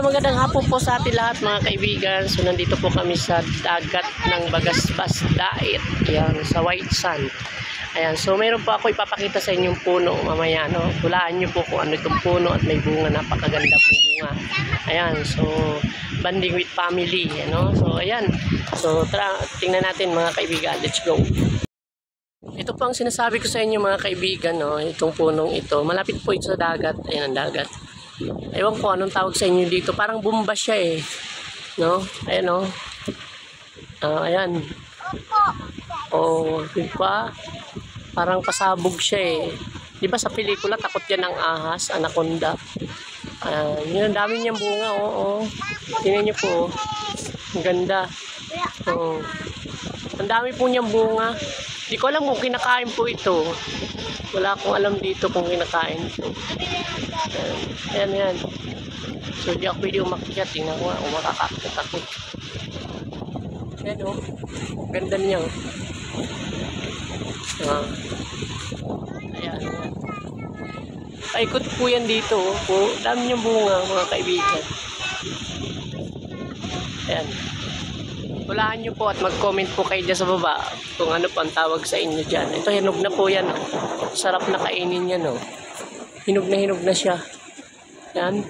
magandang hapon po sa atin lahat mga kaibigan. So nandito po kami sa dagat ng Bagasbas Daet. Ayan, sa White Sand. Ayan, so mayroon po ako ipapakita sa inyong puno mamaya, no? Hulaan nyo po kung ano itong puno at may bunga, napakaganda po bunga. Ayan, so banding with family, ano? So ayan. So tara, tingnan natin mga kaibigan. Let's go. Ito po ang sinasabi ko sa inyo mga kaibigan, no? Itong punong ito. Malapit po ito sa dagat. Ayan ang dagat. Ewan ko anong tawag sa inyo dito. Parang bumba siya eh. No? Ayan o. Ayan. Oh, diba? Parang pasabog siya eh. Diba sa pelikula takot yan ng ahas, anaconda. Yun, ang dami niyang bunga. Oo. Tingnan niyo po. Ang ganda. Oh. Ang dami po niyang bunga. Di ko alam kung kinakain po ito. Wala akong alam dito kung kinakain ito. Ayan, ayan. So, di ako pwede umakyat. Tingnan ko nga kung makakakit ako. Ayan o. Ganda niya. Ayan, ayan. Paikot po yan dito. Dami niyang bunga mga kaibigan. Ayan. Hulaan nyo po at mag-comment po kayo dyan sa baba kung ano po ang tawag sa inyo dyan. Ito, hinog na po yan. Oh. Sarap na kainin yan. Oh. Hinog na siya. Yan.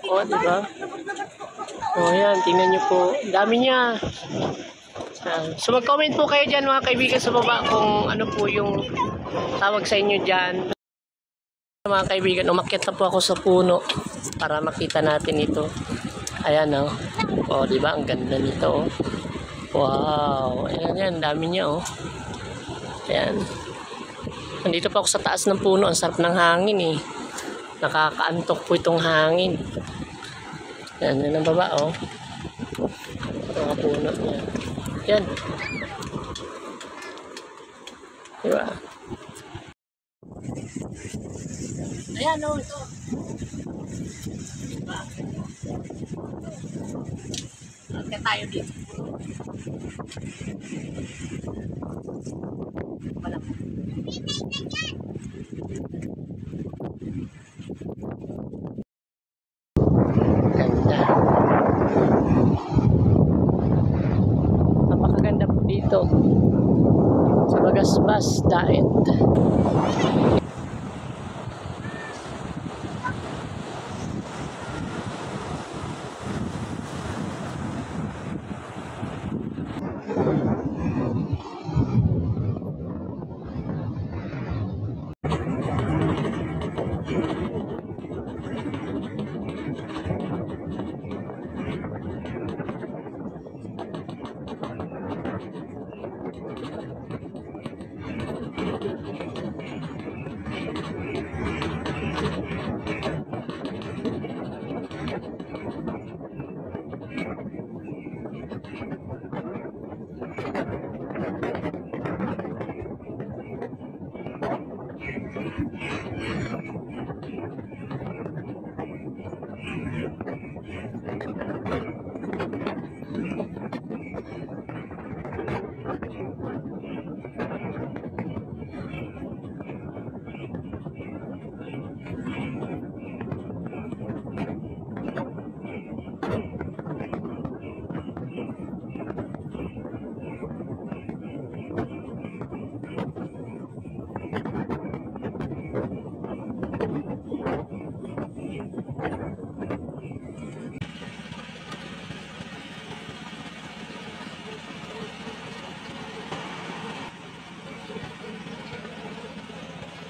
O, diba? O, yan. Tingnan nyo po. Dami niya. So, mag-comment po kayo dyan mga kaibigan sa baba kung ano po yung tawag sa inyo dyan. Mga kaibigan, umakyat na po ako sa puno para makita natin ito. Ayan o. Oh, di ba? Ang ganda nito oh. Wow. Ayan yan, dami niya oh. Ayan. Nandito pa ako sa taas ng puno, ang sarap ng hangin eh. Nakakaantok po itong hangin. Ayan, yan ang baba oh. Ito ang puno niya. Ayan. Di ba? Ayan oh, ito. Diba? Kaya tayo dito. Wala. Ganda. Napakaganda po dito. Sa Bagasbas Daet.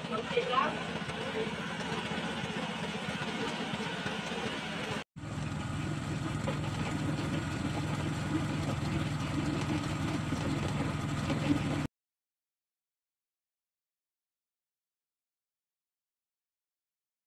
Okay lang.